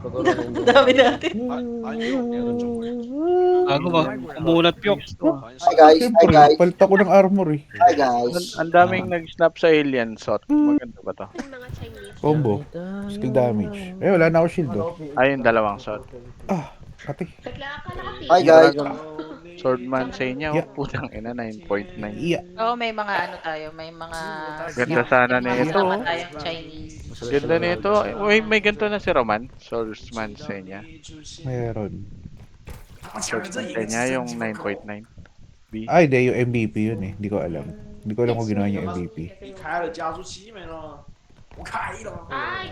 Ang dami natin. Bago ba? Umulat piyok. Hi guys, hi Siyempre, guys, palit ako ng armor eh. hi guys. Ang daming nag-snap sa alien shot. Maganda ba to? Combo. Skill damage. Eh, wala na ako shield oh. Ayun, dalawang shot. Ah, pati. Hi guys. Swordman sa inyo. Yeah. Putang ina, 9.9. Iya. Oo, may mga ano tayo, may mga Ganda sana na ito. kasama tayong Chinese. Ganda na ito. May ganito na si Roman. Swordsman sa inyo. Meron. Swordsman sa inyo, yung 9.9. B. Ay, di, yung MVP yun eh. Hindi ko alam. Hindi ko alam kung ginawa niya MVP. 开了加速器没了，我开了。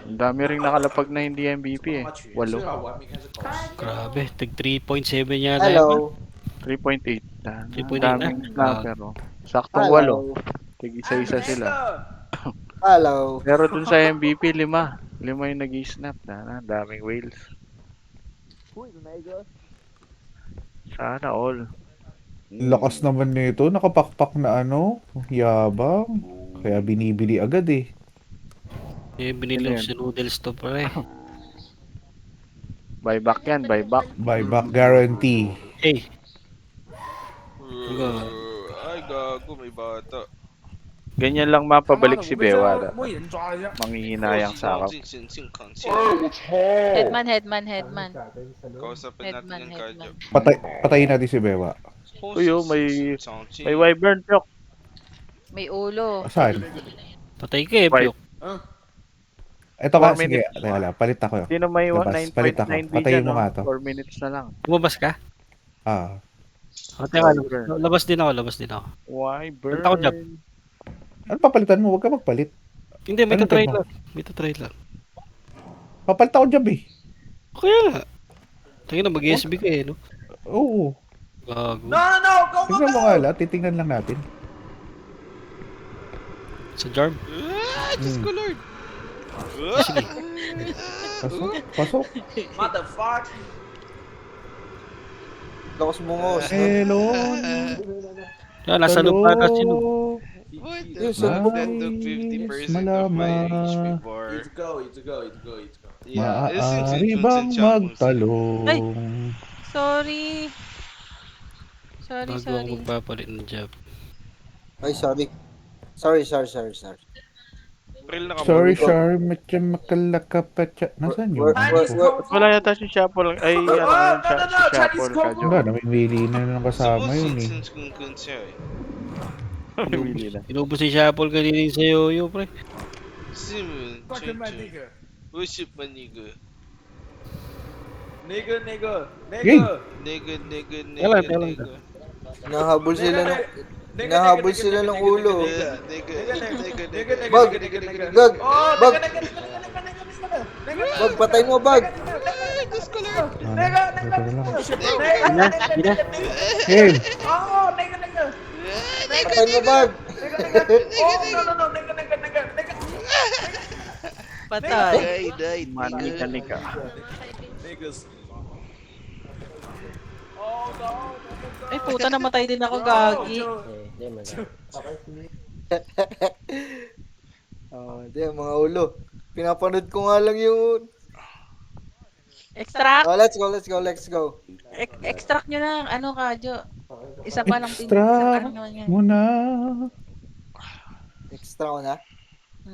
Ang dami ring nakalapag na hindi MVP eh. 8. 我还没开始搞。 Grabe, tig 3.7 yata yun. Hello. 3.8. 3.8 Daming na? snapper oh. Saktong 8. Hello. Tig-isa-isa sila. Hello. Pero dun sa MVP, 5. 5 yung nag-snap na. Daming whales. Sana all. Lakas naman nito. Nakapakpak na ano. Yabang. Kaya binibili agad eh. Eh, binili ko sa noodles to pare. Buyback yan, buyback. Buyback guarantee. Hey, Ay, gago, may bata. Ganyan lang mapabalik si Bewa. 被人抓了一下。 Manghihinayang sa akin. Headman. Kausapin natin Headman, yung Kadyo. Patayin natin si Bewa. Uy, oh, may wyvern chok. May ulo. Saan? patay ka eh, piyok. Ito ka, 4 sige. minutes. Teka lang, palit ako. Sino may Labas, palit ako. 9.9 Patayin mo nga to. 4 minutes na lang. Lumabas ka? Ah. Teka, labas din ako. Wyvern. Punta ko dyan. Ano papalitan mo? Huwag ka magpalit. Hindi, may Ano tatry mo? lang. May tatry lang. Papalit ako dyan eh. Kaya nga. Tingin na, mag-SB ka eh, no? Oo. Gago. Go Tingnan mo nga lang. Titingnan lang natin. Sa Jarm. Diyos ko, Lord. Sige. Pasok. Motherfuck. Lakas bungos. Hello. Nasa lupa na sino. What the Yes, fuck? nice. That took 50% of my Malama. HP bar. It's go. Yeah, this is Maaari bang magtalong? Ay! Sorry. Bago ako magpapalit ng job. Ay, sorry. Sorry. April na ka Sorry, medyo makalaka pa siya. Nasaan yun? Wala yata si Chapel. Ay, ano yun, si Chapel ka, Wala, namimili na ng kasama yun eh. siya eh. Pamili na. Inubos si Shuffle kanina yung sa yoyo, pre. Simon, worship man nigga. Nigga. Yay! Tala. Nahabol sila ng ulo. Bag. Bag. Oh, Bag. nigga. Bag, patay mo, bag. Hey! Oh, nigga. Patay mo, bag. Oh, no, nigga. Patay. Manikanika. Niggas. Ay, puta, namatay din ako, gagi. Oh, di, mga ulo. Pinapanood ko nga lang yun. Extract. Oh, let's go. Extract nyo na, ano, Kadyo. Isa pa lang Extract yan. muna. Extra ko na.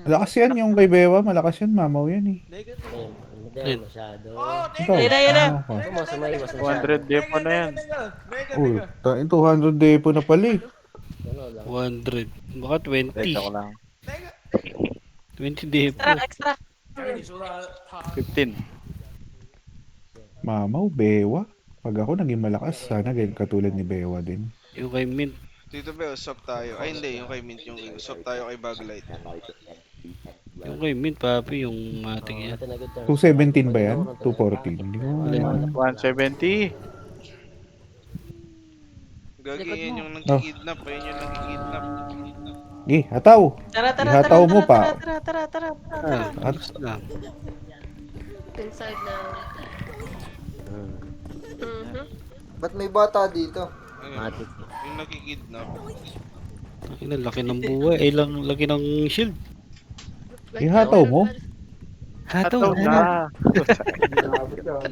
Malakas yan yung kay Bewa. Malakas yan. Mamaw yan eh. Ikaw. Yun na. Ah, okay. 200 depo na yan. Uy, 200 depo na pala eh. 100. Baka 20. Teka ko lang. 20 depo. Extract. 15. Mamaw, Bewa. Pag ako naging malakas, sana ganyan katulad ni Bewa din. Yung kay Mint. Tito Bel, swap tayo. Ay hindi, yung kay Mint, yung swap tayo kay Baglight. Yung kay Mint, papi, yung mating yan. 217 ba yan? 214? Hindi ko alam. 170. Gagi yan yung nagkikidnap, ayun yung nagkikidnap. Eh, hataw! Tara. Ihataw mo pa. Tara. Atas lang. Inside na. Ba't may bata dito? Ayun, yung nagkikidnap. Ang laki ng buhay. Ay, laki ng shield. Ihataw mo? Hataw Ataw na.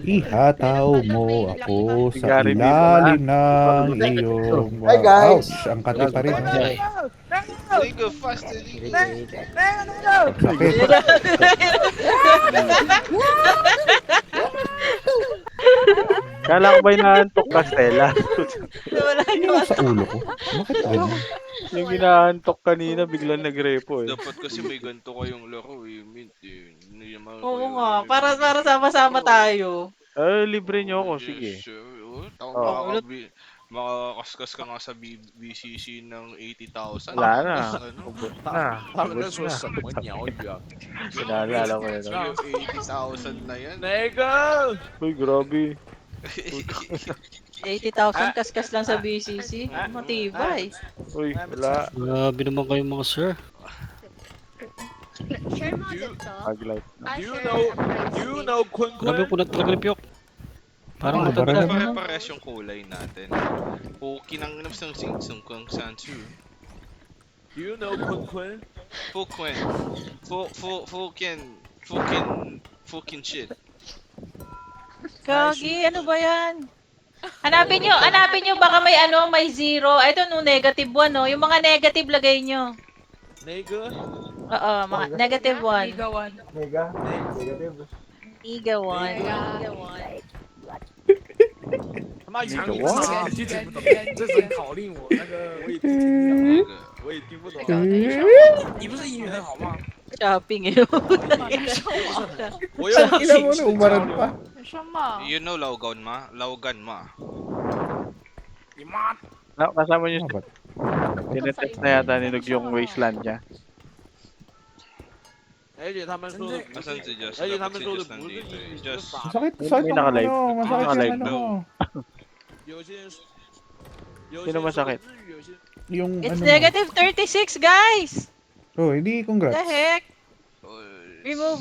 Ihataw mo ako sa Gary V ilalim ng iyong... Hi, guys. Ouch! Ang kati pa rin. Ay, Ligo, faster, Ligo. Sakit. Kala ko ba inaantok ka, Stella? Wala Ano sa ulo ko? Bakit ganun? Yung inaantok kanina, biglang nagrepo eh. Dapat kasi may ganito kayong laro eh. Mint eh. Hindi naman Oo kayo- nga, para sama-sama tayo. Libre nyo ako, sige. Yes, sure. Oh, Oh. makakaskas ka nga sa BCC ng 80,000. Wala na. Tapos, ano, Ubus na. 他们在 Ubus 说 na. 什么鸟语啊？ Pinaalala ko yun. yung 80,000 na yan. 哪个？ Uy, grabe. 80,000 kaskas lang sa BCC. Matibay. Uy, wala. grabe naman kayo mga sir. Share mo dito. Paglight na. Do you Share know? sa privacy. Do you know Kun Grabe Kun? po na talaga ni Pyok. Parang Ano, bara matanda. naman. Pare-pares yung kulay natin. Puki ng ng Samsung kung Sansu. Do you know Kun Kun? Fukuen. Fucking shit. Gagi, ano ba yan? Hanapin nyo, baka may zero. Ito no, negative 1, no? Yung mga negative lagay nyo. 哪个？ Oo, mga negative 1. Mega. Iga 1.他妈洋语哇我听不懂，这是考令我那个我也听不懂，我也听不懂。你不是英语很好吗？ Shopping eh. 我有 Ang ina mo na, umaran pa. You know Laugan ma? Laugan ma. 你妈！ Kasama nyo, Ano ba? tinetest na yata ni Lug yung wasteland niya. 而且他们说的不 Asan 是， si Just? 而且他 Dapat 们 si 说的 Just 不是 nandito 英 eh. 语，是 Just. 法。 Masakit, May sakit ang naka-live. ano, masakit Naka-live yung ano. daw. 有些人说，有 Sino 些人说 masakit? 日语，有些 Yung It's ano mo. negative 36, guys! Oh, hindi, The congrats. heck? Oh, Remove.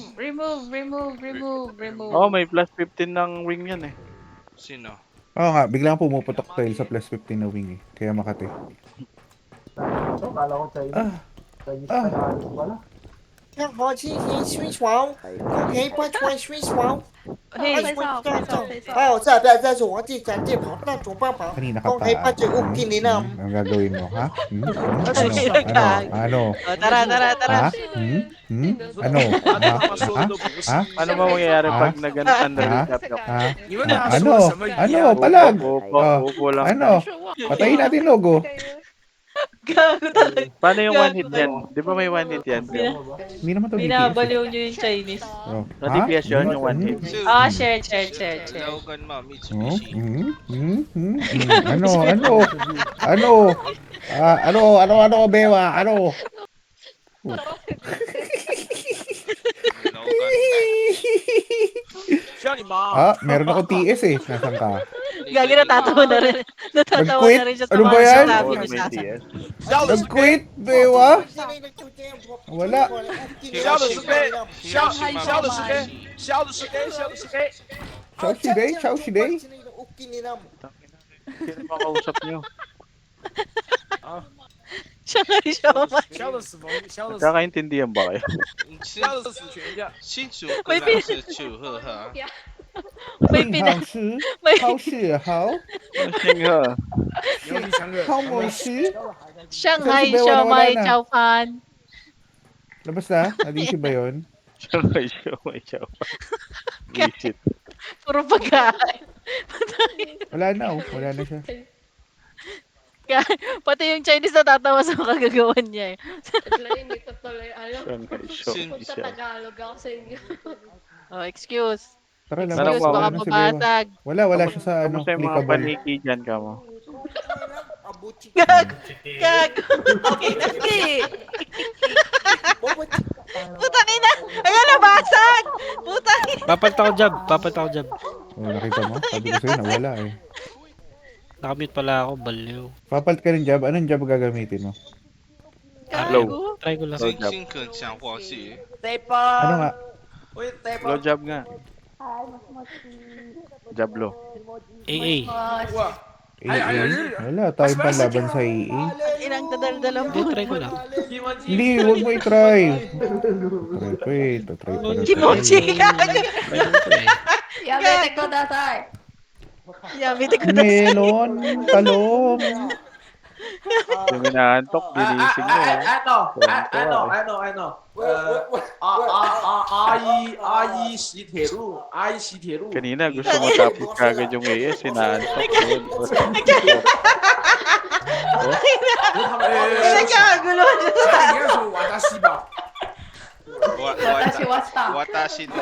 Oh, may plus 15 ng wing yan eh. Sino? Oo nga, biglang pumuputok tail sa plus 15 na wing eh. Kaya Makati. Ah. Ah. 像好青年水床，可以不穿水床。 Hey, 哦，在不在我地在地旁那种帮忙， Kanina ka 都 pa. 可以把这个给你呢。 Ang gagawin mo, ha? Ano? oh, tara. Ha? Ano? 他们说的都不是。 Ha? Ano ba mangyayari Ah? pag nag-undercut yung Ha? 你们俩 Ano? 说什么语 Ano? 言？ Palag! Upo, Ah, upo lang. Ano? Patayin natin logo. Gago talaga. Paano yung one hit yan? Di ba may one hit yan? Hindi naman to DPS. Binabaliw nyo yung Chinese. Oh. Sa DPS yun, yung one hit. Ah, share. Laugan ma, Oh? Mitsubishi. Ano, Bewa? Ano? Laugan. 像你妈。 Ah, meron ako TS eh. Nasaan ka? Gagi, natatawa na rin. Natatawa Nag-quit? na rin siya sa Ano ba mga yan? sinabi Oo, ni may Sasa. TS. 笑的是谁？ Nag-quit, Bewa? Wala. 笑的是谁？笑的是谁？笑的是谁？笑的是谁？ Ciao si Day, ciao si Day. Sino ba kausap nyo? Siya nga rin siya. 笑的死冯，笑的死， Kakaintindihan ba kayo? 笑的死全家。新竹may跟老师祝贺哈。 May pina... 好吃， May 好吃，好， Singa. 有你强哥。好美食。 Shanghai Sabi ba, Siomai wala na. Chow Fan. Labas na? Nadisi ba yun? Siya may siya. Visit. Puro pagkain. Wala na oh. Wala na siya. Pati yung Chinese natatawa sa kagagawan niya eh. Tuloy, hindi ko tuloy alam. Siya may Kung sa siya. Tagalog ako sa inyo. Oh, excuse. Tara lang. Excuse, Baka Wala na si Bewa. mabasag. Wala siya sa ano. Kamusta yung mga Clickable. paniki dyan ka mo? Gago. Okay. Putang ina. Ayan, nabasag. Putang ina. Papalit ako jab. Oh, nakita mo? Sabi ko sa'yo, nawala eh. Nakamute pala ako, baliw. Papalit ka ng job. Anong job gagamitin mo? Gago. Try ko lang. 新新跟讲话是 Ano nga? Low job nga. Jablo. AA. AA? Wala, tayong panlaban sa AA. Inang dadaldalang Hindi, po. try ko lang. Hindi, huwag mo i-try. Try pa eh. Try pa na. Kimochi. Try ko to eh. やめてください。 Yamite ko na. Melon, talong. Yung inaantok, ginising mo. Kanina gusto mo tapos kagad yung AS, inaantok. Nagkagulo siya. 你要说瓦达西吧？ 私はした。 Watashi no.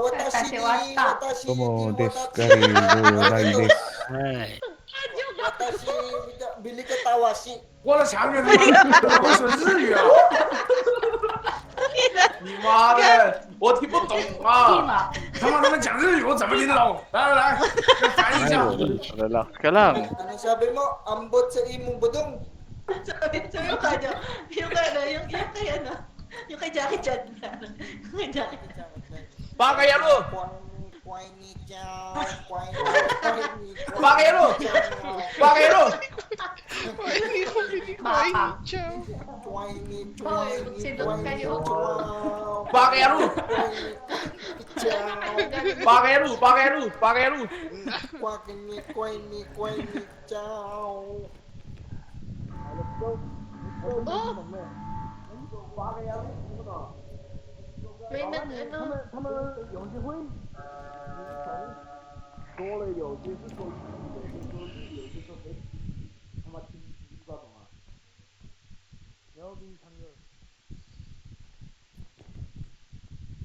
Watashi ni, watashi Como ni, descarrego, raides. Ay. watashi, bili ka tawashi. 我的强人他妈会说日语啊！你妈的，我听不懂啊！他们讲日语，我怎么听得懂？来，翻译一下。 Relax ka lang. Ano sabi mo? Ambot sa imong budong. So yung kanya, yung kay ano, yung kay Jackie Chan na. Yung kay Jackie Chan. 八个耶路， Kwai ni chow, kwai ni 八个耶路，八个耶路， Baka. kwai ni Hoy, magsidot kayo. chow, 八个耶路， chow, 八个耶路，八个耶路，八个耶路。 kwai ni chow. Oh! May nag ano?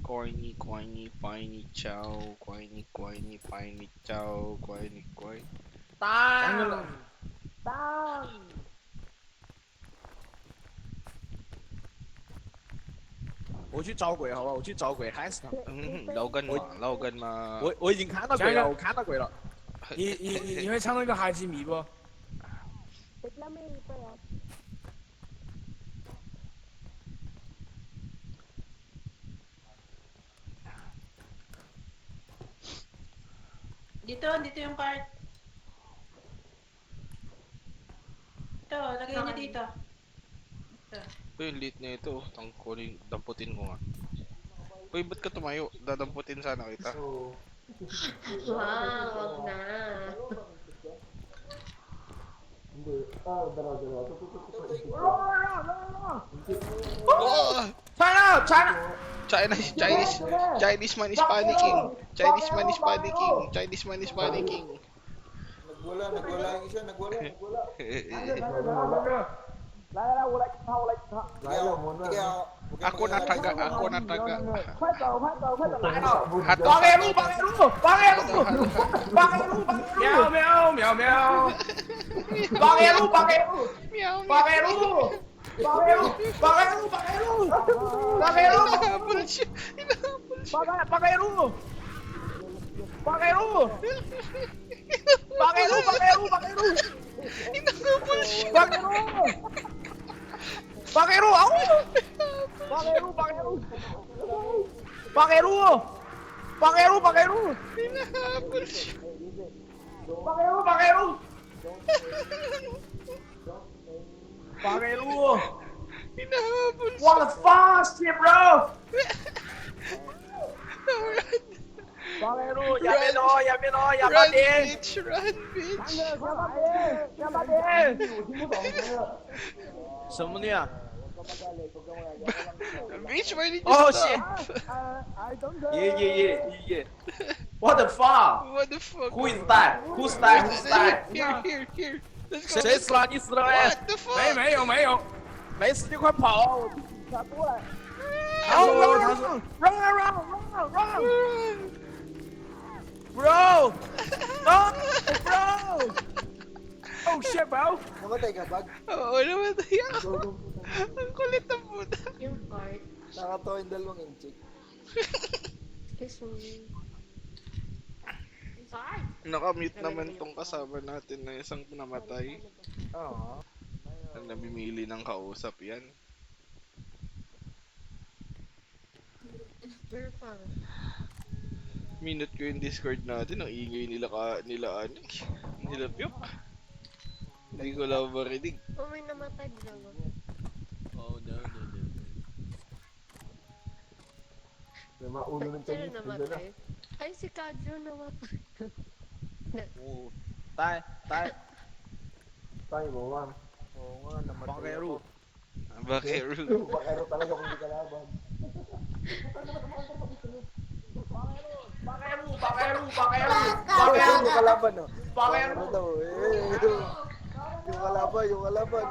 乖你乖你乖你叫，乖你乖你乖你叫，乖你乖。我去找鬼，好吧，我去找鬼，害死他。老根嘛，老根嘛。我已经看到鬼了，我看到鬼了。你会唱那个哈基米不？ Dito yung card. Ito, lagay niyo dito. Uy, lit na ito. Tangkulin, damputin ko nga. Uy, ba't ka tumayo? Dadamputin sana kita. Wow, wag na. Oh! Chinese man is panicking. Chinese man is panicking. Chinese man is panicking. Nagwala yung isa, nagwala. Ako na taga. Hot What the fuck, shit, bro? Run, bitch! Run, bitch! 什么呢 Bitch, why did you Oh, stop? Yeah. What the fuck? What the fuck? Who is that? Who's that? Here. Let's go. 谁死了？你死了没？ What the fuck? 没有，没死就快跑！他过来。Run! Bro! No! Bro! Oh shit, bro! Namatay ka, bag. Oo, namatay ako. Ang kulit ng puta. Yung card. Nakatawa yung dalawang inchik. Kiss me. Card. Nakamute naman tong kasama natin na isang namatay. Oo. Na namimili ng kausap yan. Pero pa. Minute ko yung Discord natin, ang ingay nila nila Pyok. Hindi ko lang marinig. Oh, may namatay dalawa. Oh no. Sino namatay? Ay, si Kadyo namatay. Oo. Tayo mo, man. Oo nga, namatay. Bakero. Bakeru. Bakero talaga kung di kalaban. Bakero yung kalaban, no? Bakero daw, Yung kalaban.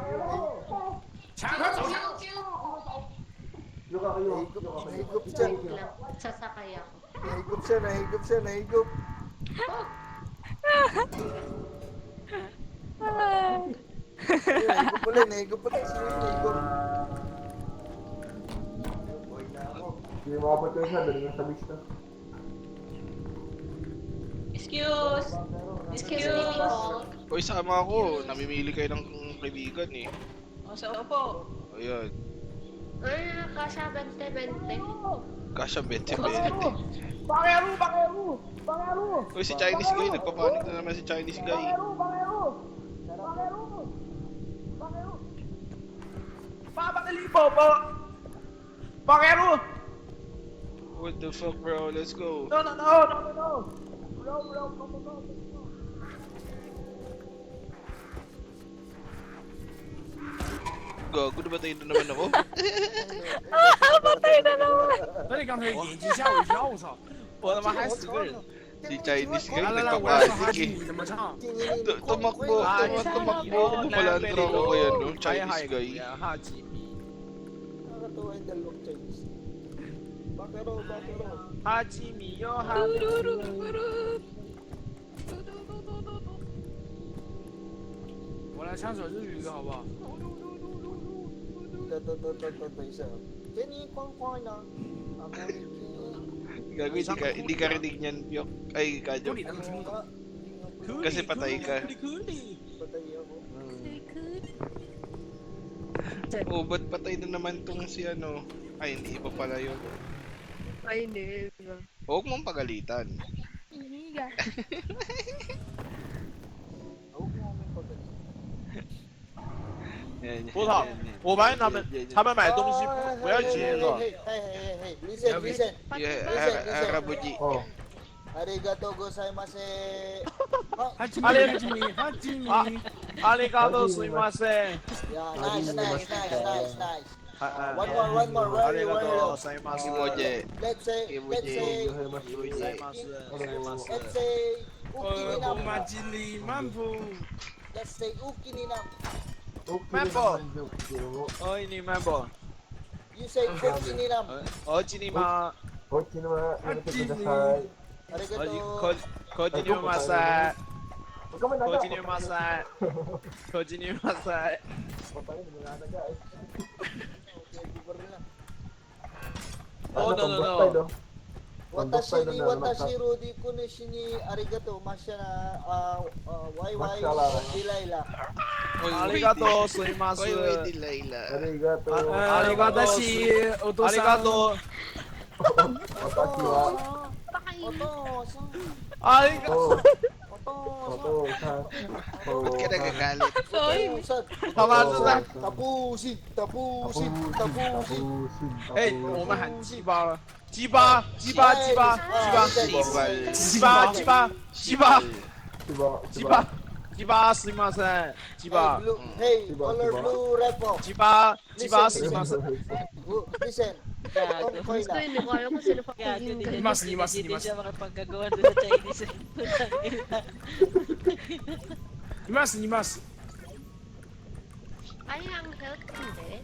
Nahigop siya. Wait lang, sasakay ako. Nahigop siya. Nahigop ulit. Sino yung nahigop? Hindi makapag kayo siya, dali nga sa beach na. Excuse me, po. Hoy, sama ako. Namimili kayo ng kaibigan eh. O, sa upo. Ayan. Ay, kasha 20-20. Kasha 20-20. Bakero! Hoy, si Chinese guy. Nagpapanik na naman si Chinese guy. Bakero! What the fuck, bro? Let's go. No. Gago, nabatay na naman ako. 那你刚才眼睛吓我一跳，我操！我他妈还死个人。 Si Chinese guy, 来，我要唱哈 nagpapanik 基 eh. 米怎么唱？ Tumakbo ako. Malandro ako kaya no, Chinese guy. 哈基米， Nakakatawa yung dalawang Chinese. Bakero. 哈基米哟哈基米。我来唱首日语歌好不好？ Ito, isa. Kenny, kwang na. Ako Gago, hindi ka rinig niyan, Pyok. Ay, 不 Kadyo. 理能听懂。 Kasi patay ka. patay ako. Oh, ba't patay na naman tong si ano? Ay, hindi iba pala yun. Ay, hindi. Huwag mong pagalitan. Huwag mo kami pagaling. Yan, yan, 葡萄 yan, yan. 我发现他们买东西不要接着。 Hey, listen. Yeah, Harabuji. Oh. Arigato gozaimasu. 哈基米，阿里嘎多，すみません。 Yeah, nice. One more. 阿 Where 里 you? 嘎多，すみません。 Kimoje. Let's say, Kimoje. 我马基里漫步， let's say, ukininam. 漫步。哦，你漫步。 You say ukininam. 哦，基里马。哈基米。 Arigato. こちにまさい。こちにまさい。こちにまさい。 Oh, no. Watashi Rodi Kunishi ni arigato masya na why Dilayla. Arigato, すみません。 Oy, di Layla. ありがとし、お父さん。ありがとう。 ありがとう。 Ba't ka nagagalit? Tapusin. 哎，我们喊鸡巴，鸡巴，鸡巴，鸡巴，鸡巴，鸡巴，鸡巴，鸡巴，鸡巴，すみません。鸡巴， Hey, color blue repo. 鸡巴，鸡巴，すみません。 Listen. Don't Gusto yun, hindi ko alam kung sino pa Gago, paging Mas, hindi siya makapaggagawa doon sa Chinese. います、います。 Ay, ang health hindi.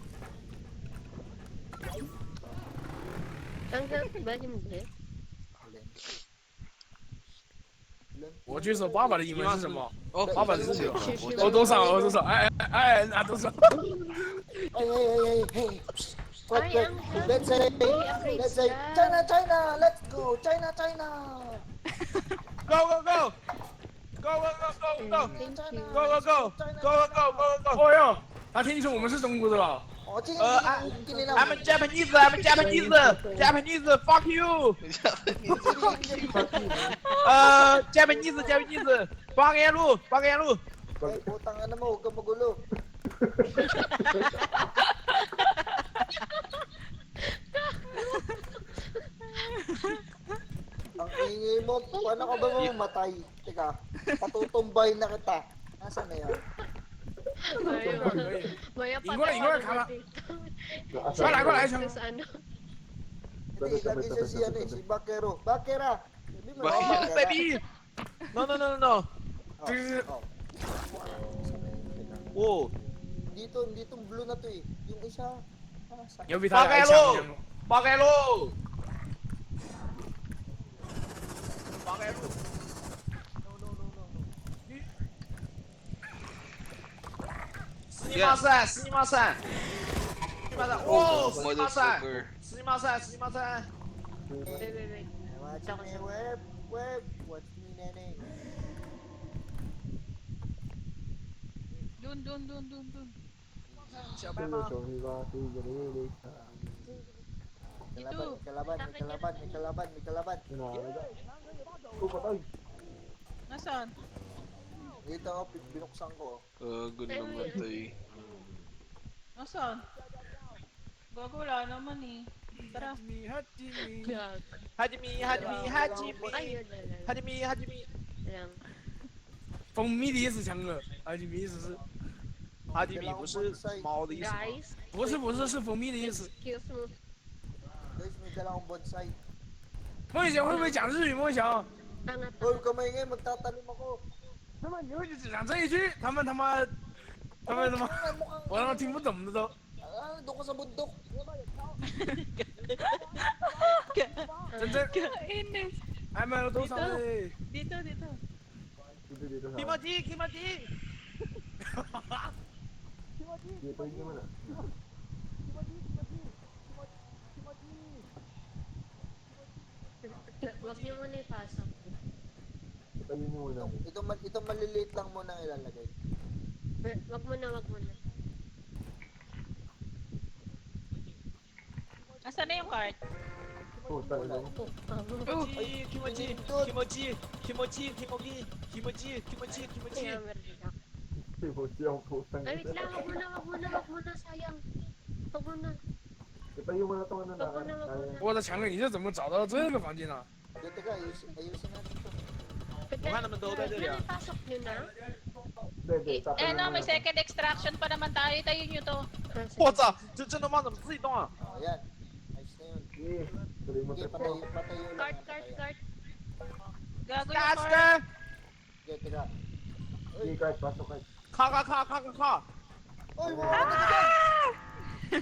Ang health ba hindi? 我举手，爸爸的英文是什么？ Oh, 爸爸的是什么？是我多少？哎，拿多少？ Hey. Ay, ang Let's health say, China, let's go, China. Go!哦哟，他听说我们是中国的了。 I'm Japanese, fuck you. Japanese, 八个路。 Ay, putang ano mo, huwag kang magulo. Hingi mo, paano ka ba mamatay? Teka, patutumbahin na kita. Nasaan na yan? Maya 引过来，引过来，看了。过来，过来，兄弟。 Sa ano? Hindi, lagi siya si, ano, si Bakero. Bakera! Sabi mo, Bakera. Bakera. baby. No, no, no, no, no. Oh, This- oh. Wow. Dito blue na to eh. Yung isa, sa 有比他来强一点吗？八开路。八开路。 すみません、すみません。すみません。おお、すみません。 Motherfucker. すみません、すみません。 Wait. Watch me, web. Watch me, nene. Dun. 小白吗？ May kalaban. Nasaan? Dito ako, binuksan ko. Gago namatay. Nasaan? Gago, wala naman eh. Tara. Hajimi, Gag. Hajimi, Hajimi, Hajimi, Ayun na lang. Hajimi, Hajimi。 Lang. 蜂蜜的意思强哥，哈基米意思是，哈基米不是猫的意思吗？ Guys, 不是，是蜂蜜的意思。 excuse me. Guys, may dala akong bonsai. 梦想会不会讲日语？梦想， Angat. Hoy, kamay magtatanim ako. 他妈你会只讲这一句，他们他妈，我他妈听不懂的都。 Ah, doon ka sa bundok. 真正 Kainis. 还没有多少嘞。 Dito. 気持ちいい気持ちいい。 Huwag niyo muna ipasok. Ito maliliit lang muna ang ilalagay. Wag muna. Asan na yung cart? 気持ちいい気持ちいい気持ちいい気持ちいい気持ちいい気持ちいい気持ちいい。 Kaya meron ako. Ay, wait lang. Wag muna. Sayang. Wag muna. 我的强哥，你是怎么找到这个房间的？ Teka, ayusin natin to. Mukha naman daw tayo dyan. Pasok nyo na. Eh no, may second extraction pa naman tayo. Tayo nyo to. 我操，这真他妈怎么自己动啊？ Oh, yan. Ayos na yun. Sige, patayo lang. Cart. Gago yung 打 cart. 死！ Okay, teka. Uy, 咔！ Uy, mga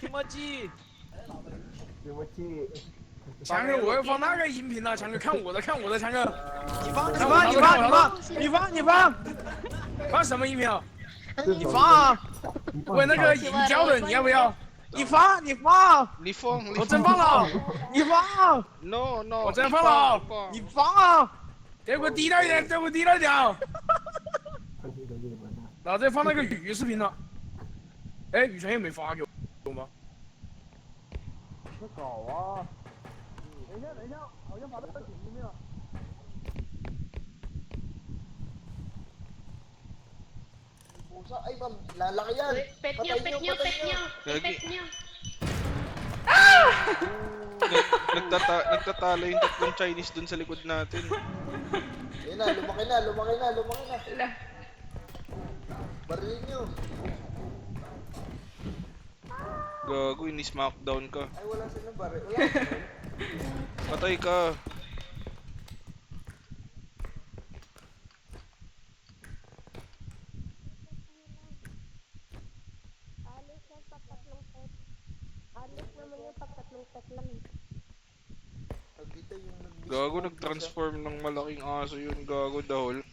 気持ちいい。强哥，我要放哪个音频呢？强哥，看我的，强哥。你放，放什么音频啊？你放啊！我那个银胶的，你要不要？你放，你放，我真放了，你放， No，我真放了，你放啊！给我低了一点，老子放那个雨视频了。哎，雨辰也没发给我吗？ pusa. Ay, ma'am, lalaki yan. Pet nyo. Nagtatalo yung tatlong Chinese dun sa likod natin. Ayun na, lumaki na. Barilin nyo. Gago, ini-smackdown ka. Ay, wala silang baril. Wala. Patay ka. Dito yung Gago, nag-transform ng malaking aso yun. Gago, the Hulk.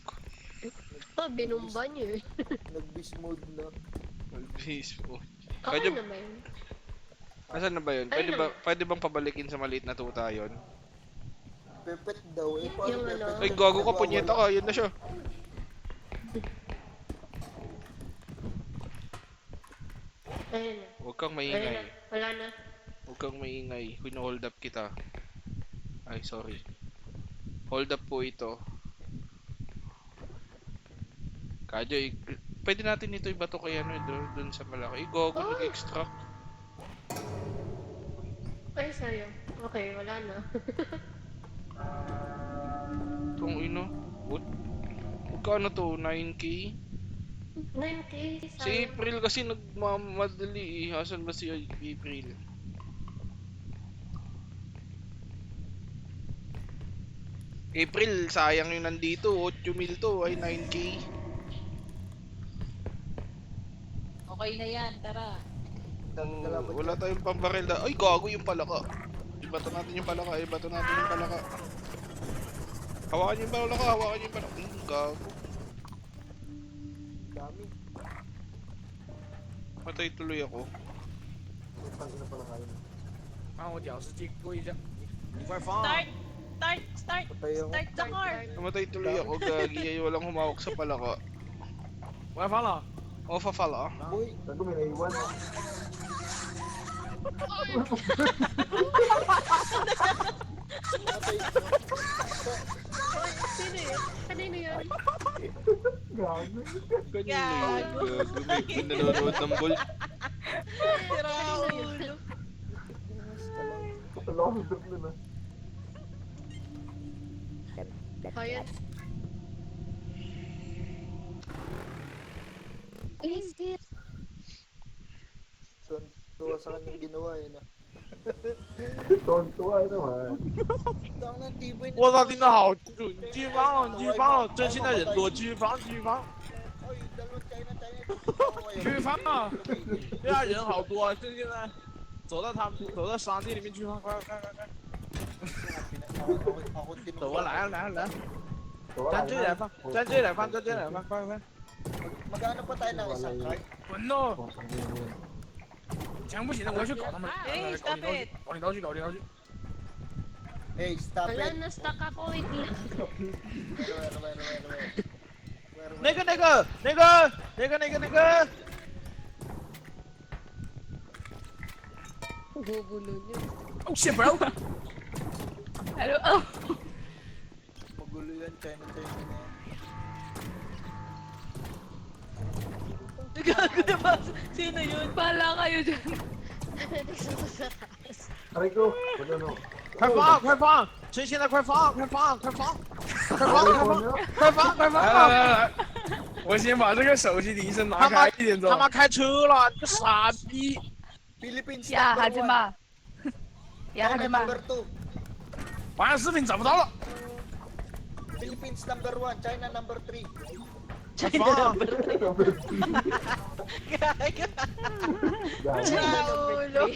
Binumba nyo eh. Nag-beast mode na. Beast mo. Okay Pwede- na ba yun? Asan na ba yun? Pwede bang pabalikin sa maliit na tuta yun? Pepet daw. Eh, paano Yung ano? pepet? Ay, gago ka, punyeta ka. Yun na siya. Ayun na. Huwag kang Ayun maingay. na. Wala na. Huwag kang maingay. Hino-hold up kita. Ay, sorry. Hold up po ito. Kadyo, pwede natin ito ibato kay ano, doon sa malaki. Gago, nag-extract. Ay, sayang. Okay, wala na. ano? What? Magkano to? 9K? 9K. Si April kasi nagmamadali eh. Asan ba si April? April, sayang yung nandito. 8 mil to ay 9K. Okay na yan, tara. Wala tayong pambaril na. Ay, gago yung palaka. Ibato natin yung palaka. Hawakan niyo yung palaka. Gago. Dami. Patay tuloy ako. 帮我屌丝机跪下，你快放！ Start Patay ako. the car. Namatay tuloy ako. Gagi ay walang humawak sa palaka. 我要放了。 O, fafala. Uy, patay. Sino yun? Kanino yun? Gago. May nanonood ng Bolt. Ayan. Easy. Tuwa sa kanyang ginawa eh na. 当然地位。我操，听得好清楚！你继续放，你继续放，真心的人多，继续放，继续放，继续放啊！对啊，人好多，这现在走到商店里面去放，快！走啊，来！站这里来放，快！ Magkano pa tayo ng isang card? 滚喽！枪不行的，我要去搞他们。哎，stop it 搞你道具。 Hey, stop Wala, it. na-stuck ako. Wait lang. Where? 那个， Gugulo niyo. Oh shit, bro! Ano? Oh. Magulo yan, China na yan. Gago na ba? Sino yun? Bahala kayo dyan. Nagsuto sa taas. 快放！真心的快放！来！我先把这个手机铃声拿开一点钟。他妈开车了，你个傻逼！ Philippines Ya, number haji one. ma. Ya, China haji ma. number 2. 完了，视频找不到了。 Philippines number 1, China number 3. 放！ Raulo.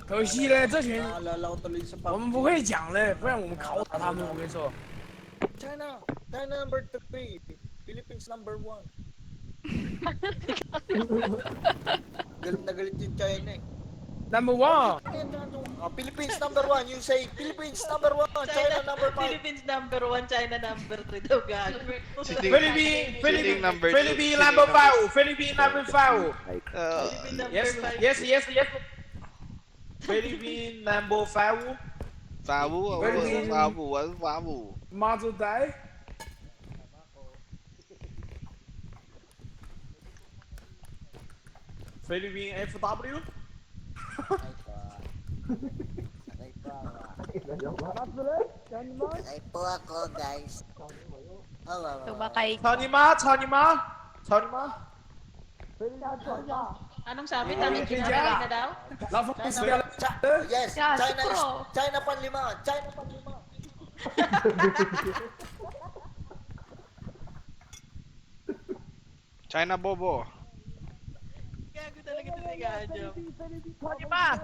可惜了，这群 Naalala ko tuloy sa 我们不会讲的，不然我们考死他们。我跟你说， China number 3, Philippines number 1. Galit na galit yung China eh. Number one， Philippines number 1, you say Philippines number 1, China number 5. Philippines number 1, China number 3 daw gago. Philippine number two. Philippine number 5， Philippine number 5。 Philippines number Yes, 5. yes. Philippine number 5， Fabu. 妈祖仔。Philippine FW。 Ay po ako guys. Hello. Tumakay. 操你妈！ Anong sabi? Tamang kinakay na daw? 老夫死掉了。 Yes, Yeah, China is pro. China panlima. China panlima. China Bobo. Gago talaga talaga. 操你妈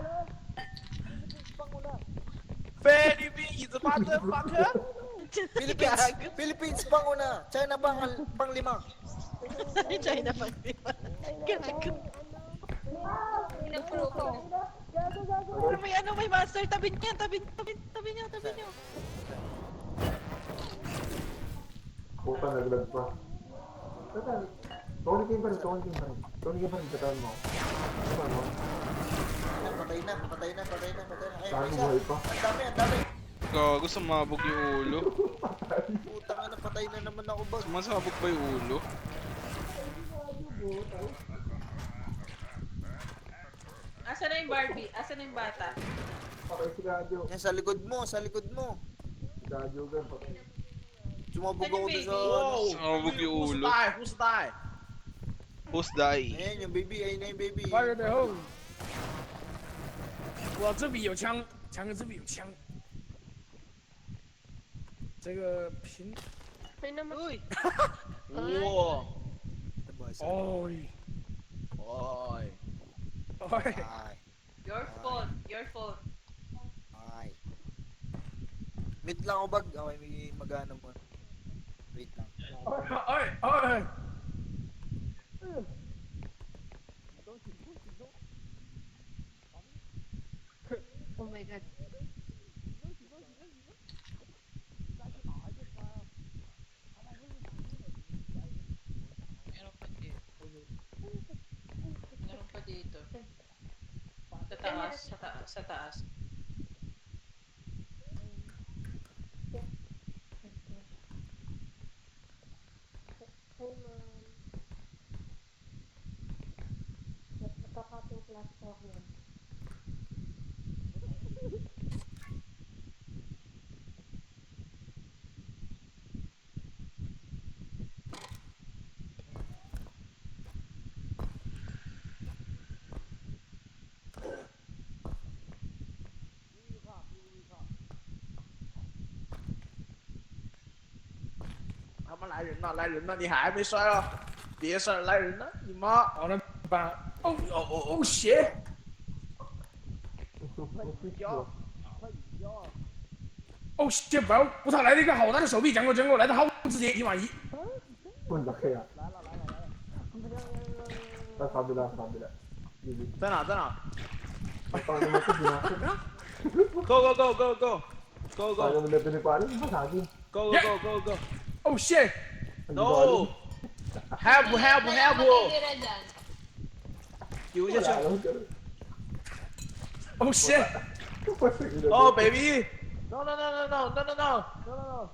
！Philippine is a motherfucker。 Philippines panguna. China panglima. China pa diba? Gago. Pero may master. Tabi niya. Puta, naglag pa. Tony Kim pa rin. Tataan mo. Patay na. Ay, Saan isa. buhay pa? Ang dami. Gago, sumabog yung ulo. Putang na, patay na naman ako ba? Sumasabog ba yung ulo? Asa na yung Barbie? Asa na yung bata? Okay, si Gadyo. Yan, sa likod mo, sa likod mo. Si Gadyo gan. Sumabog ako doon sa... Wow! Sumabog yung Who's ulo. die? Who's die? Who's die? Ayan, yung baby, ayun na yung baby. 人背后。我这里有枪，强哥这里有枪。这个平， Ay naman. Uy! 哇！哦，哦，哦， Ay, Your fault. Your fault. ay. Meet lang ako bag. Okay, may magana mo. Wait lang. 哎哎！ Oh my god. Meron pa dito. Meron pa dito. Sa taas, sa taas, sa taas. Ay, ma'am. Nagkakating class po ako.他们来人了，来人了！你还没摔啊？别摔了，来人了！你妈！往那搬！哦哦哦哦，shit！哦 shit bro！我操，来了一个好大的手臂，讲过，来的毫无直接1码1。 Ang laki ah. Ah, kabila, kabila. Bibi. 在哪？在哪 Paano mo ito ginakit? ？Go go go go go go Paano go mo ito ni Palo? Masagi. go go go go！ Oh shit！ No! No！Help help help！ Tira dyan. 丢下去 Wala lang ganun. ！Oh shit！ Oh baby！ No no no no no no no no no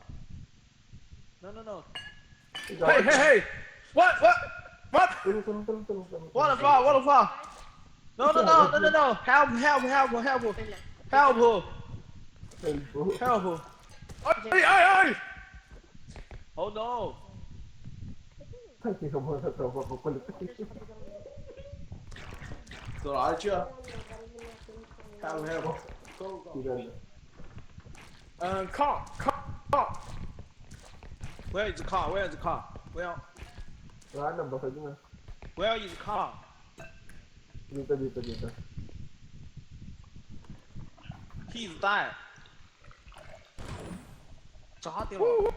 no no no！ Hey hey hey! What what what? Tulong. What the fuck? What the fuck? No no no no no no! Help help help help help help! Ay! Oh no! Ay, hindi ka muna tropa ko kulit. 走哪里去啊？ Help, help. Tignan. Car. Where is the car? Where is the car? Wala na, basag na. Where is the car? Dito. He's dead. 炸掉了。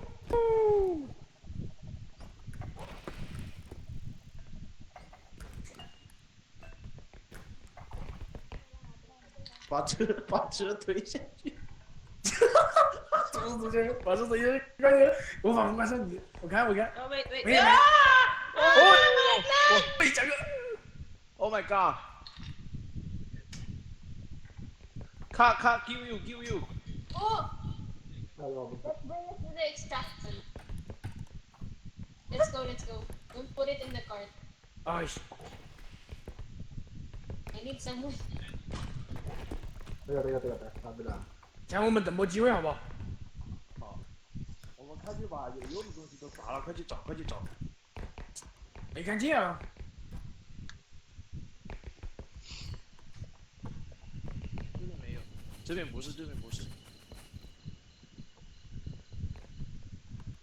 把车推下去。直接把车推下去，赶紧！我反快上你，我看。Oh, wait, wait. Wait, Ah! Oh! 被讲个。Oh my god! Car, kill you! Oh! Alam mo. Let's bring it to the extraction. Let's go. We'll put it in the cart. 哎， I need someone. Teka. Kabila. 讲我们等波机会好不好？好，我们快去把有的东西都砸了，快去找。没看见啊？这边没有，这边不是。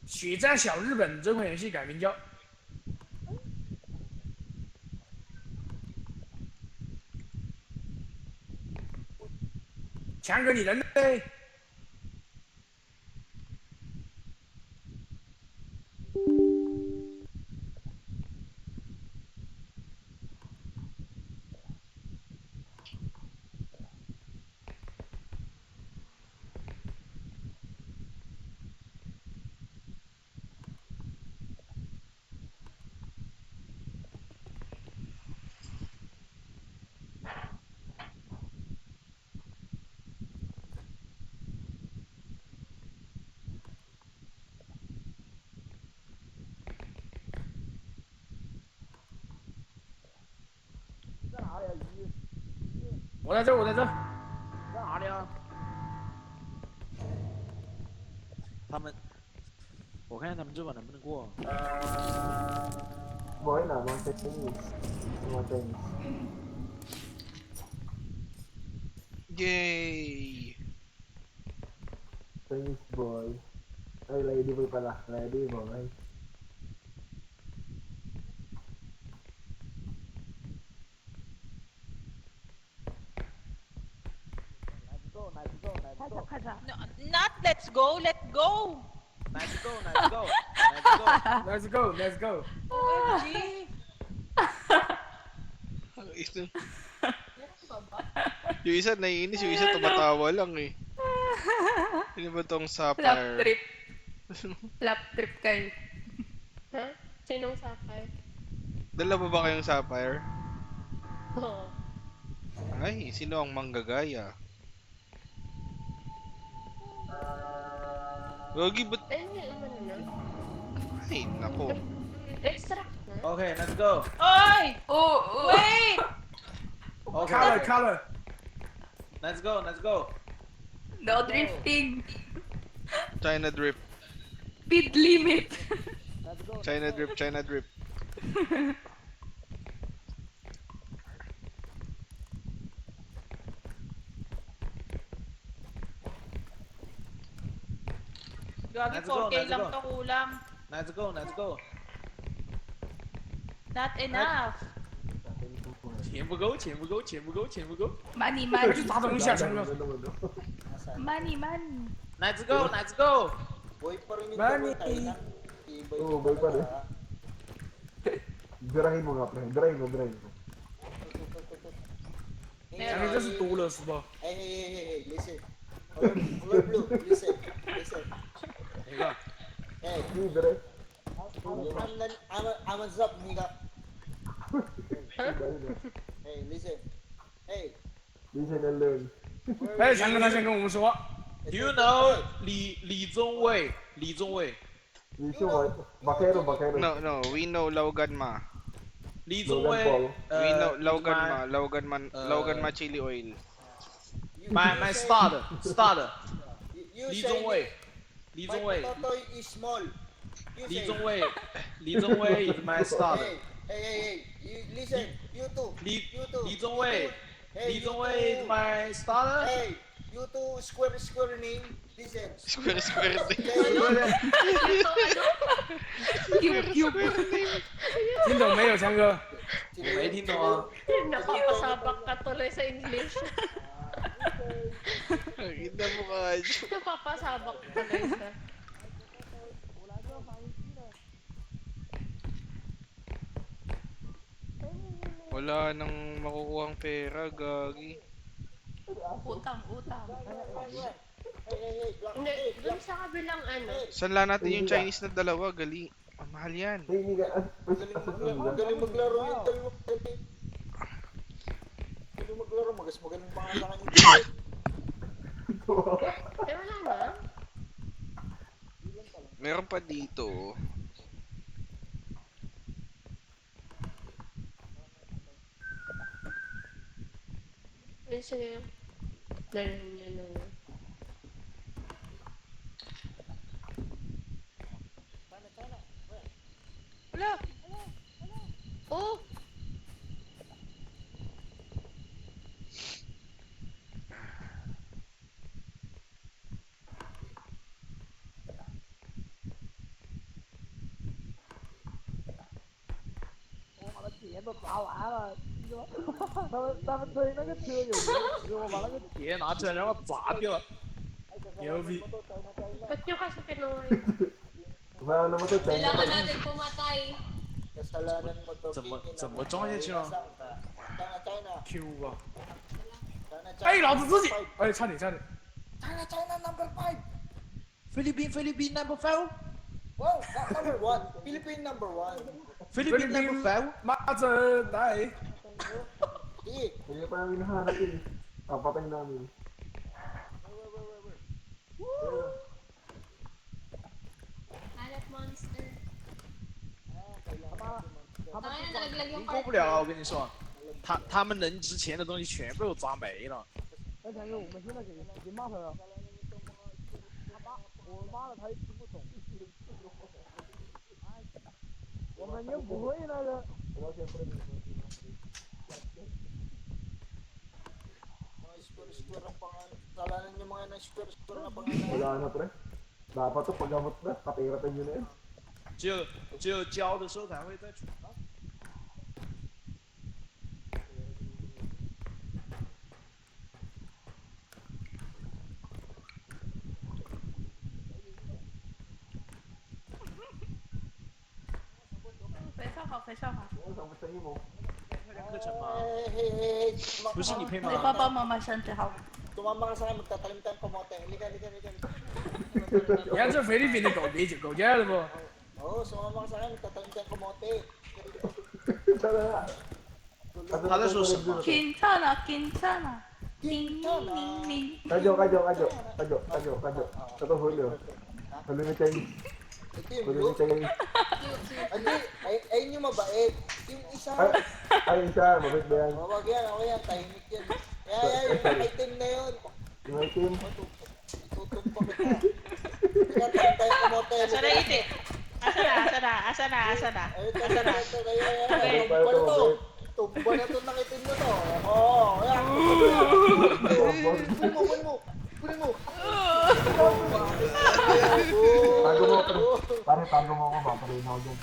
血战小日本这款游戏改名叫。强哥，你人呢？我在这。在哪里啊？吧。他们，我看看他们这把能不能过。 Boy na, mga Chinese. Mga Chinese. Yay! Chinese boy. Ay, lady boy pala. Lady boy. No, not let's go, let go. Let's go, let's go, let's go. Let's go, let's go. OMG. Ang ina. Yung isa naiinis, yung isa tumatawa lang eh. Ano ba tong Flap sapphire? trip. Flap trip kayo. Ha? Sinong sapphire? Dalawa ba kayong sapphire? Oo. Ay, sino ang manggagaya? Gagi, ba't? Ayun nga, ano na. Ay, nako. Extract na. Okay, let's go. Oy! Oo. Wait! Okay. Color, color. Let's go, let's go. No drifting. China drip. Speed limit. China drip, China drip. Gagi, Let's go, 4K let's lang go. to kulang. Let's go, let's go. Not enough. 钱不够，钱不够，钱不够，钱不够。 Money, money. 砸东西啊，强哥。 Money, money. Let's go, let's go. Boy pa rin yung Money. double tayo na. Ibay Oo, boy pa rin. Dirahin mo nga, pre. Dirahin mo, dirahin mo. Meron. 这是毒了是吧？ Hey, listen. Color blue, listen, listen. 哪个？ Hey, Hindi, dire. I'm a zap, nigga. Hey, listen. Hey, Listen and learn. 哎，强哥他先跟我们说。Do you know 李宗伟？李宗伟， Listen mo. Bakero, bakero. No, no, we know Laugan Ma. 李宗 Logan Paul. 伟。 We know Laugan my- Ma, Laugan Ma, Laugan Ma chili oil. My star star you 李 say 宗伟，李 my 宗伟， totoy is small. You 李 say, 宗伟，李宗伟 is my star。 hey, you listen, you two, 李 you two. 李宗伟， Hey, 李 you 宗伟 is two. my star。 Hey, you two square name, listen. Square, square thing. Okay. 听懂没有，强哥？没听懂啊。 Napapasabak ka tuloy sa English. Ang ina mo ka. Napapasabak ka tuloy sa... Wala nang makukuhang pera, gagi. Utang, utang. Hey, black. Hindi, dun sa kabilang ano. Sanla natin yung Chinese na dalawa, gali. Ang mahal yan. Hindi ka. Magaling maglaro yung dalawa. Magaling maglaro, magaling pa nga sa kanya. Eh, wala na. Meron pa dito. Sige. Dahil niya na yun. Wala. Oh! Tiền拿出来然后砸掉。牛逼！ Ba't nyo kasi kinuha Wala naman to, China. Kailangan natin pumatay. Kasalanan mo to. 怎么装下去啊 China, ？Q 吧。 China. 哎，老子自己！哎，差点，差点。 China number 5. 菲律宾 number 5。 Wow, not number 1. Philippine number 1. 菲律宾 number 5。 Master, dahil. Sige. Hindi pa namin nahanap yun. Papatay namin. Alat monster. Tangina, nalaglag yung 过不了啊！我跟你说，他们能值钱的东西全被我砸没了。哎，强哥，我们现在给骂他了。我骂了他也听不懂。我们又不会那个。Mga square-square ang pangalan. Kalanan niyo mga na-square-square na pangalan. Wala na, pre. Dapat to, paggamot na, patiratan nyo na yun. 只有教的时候才会再出。肥皂好，肥皂好。 Oo, sabi sa mo. 课程吗？ Hey, 不是你配吗？爸爸妈妈身体好。 tumama ka sa akin, magtatalim tayong kamote. Halika. 你看这菲律宾的狗贱了不？ Oo, sumama ka sa akin, magtatalim tayong kamote. Tara. 他在说什么？ 괜찮아, 괜찮아. 링링링. Kadyo. Ito Julio. Julio ni Chinese. Ito yung Julio ni blue. Chinese. Hindi, ayun yung mabait. Yung isa, Ay, siya, mabait ba yan? wag yan, okay yan, tahimik yan. Yung item na yun. Yung may team. Tutumpa kita. Halika, talim tayong kamote. Asa na iti? Asa na? Ayun, ito. Mabait Tumba na to. mabait. Tumba na to ng itim na to. Oo, ayan. Kunin mo. Tago mo, pre. Pare, tago mo ako, paparin ako dyan.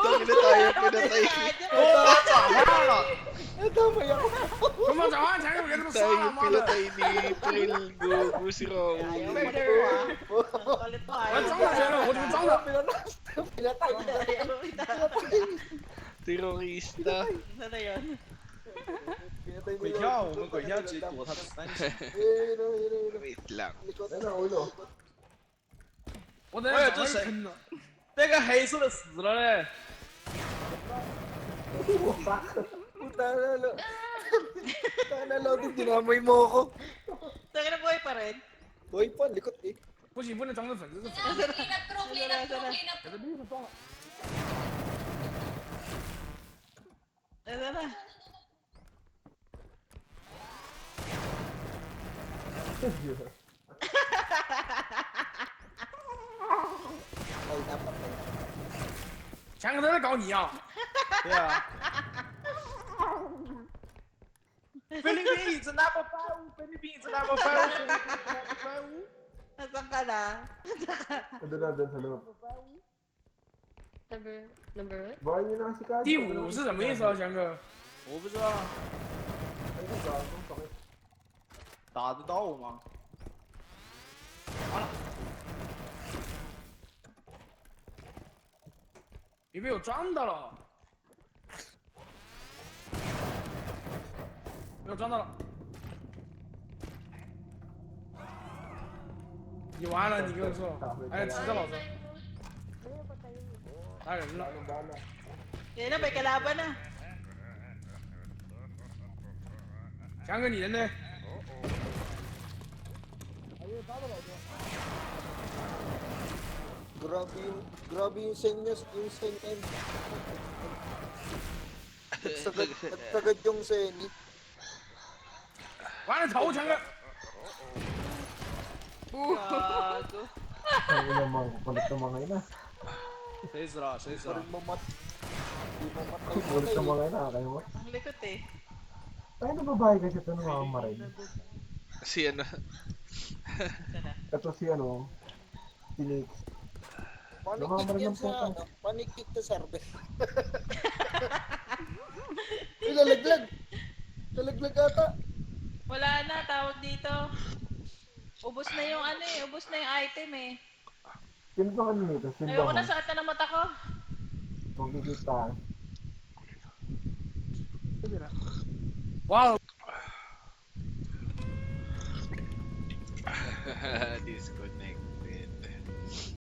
Dami na tayo, pinatay. 他妈早上强哥给他们杀 Tayo 了，妈的！ pinatay ni Pril Gogo si Raul. 我装了强哥，我怎么装的？ Pinatay niya. Terorista. Pinatay niya. 鬼跳，我们鬼跳直接躲他的三级。 Wait lang. Likod. Ano, ulo? 我等下这谁？那个黑色的死了嘞！ Puta na lo, dinamoy mo ako. Taka na buhay pa rin. Hoy, pa, likod eh. 不行，不能装着粉，这是粉。 Asa na? Ay, dapat na. 强哥在那搞你啊！对啊。菲律宾 is number 5，菲律宾 is number 5。 Nasaan ka na? Ando na, doon sa loob. Number what? Baka yun na kasi Kadyo. 第5是什么意思啊，强哥？我不知道， Ay, gago, sakit. 打得到吗？完了，你被我撞到了，被我撞到了，你完了，你跟我说，哎，骑着老师，打人了， Yan na, may kalaban na. 强哥你人呢？ Grabe yung senyas, yung sen-en. Nagtagad yung sen. 完了，头强哥， Gago. Ang ina mga kulit ng mga ina. 谁死了？谁死了？ Kulit ng mga ina, kaya mo. Ang likot eh. Ay, nababae kasi ito ng mga marin. Si ano. Ito si ano, si Nix. Panikik yan sa ano? Panikik sa server. Uy, lalaglag! Lalaglag ata. Wala na, tawag dito. Ubus na yung ano eh, ubus na yung item eh. Sino ba kanina nito? Sino Ayoko ba? na sa ata ng mata ko. Kung kikita. 哇！ Disco.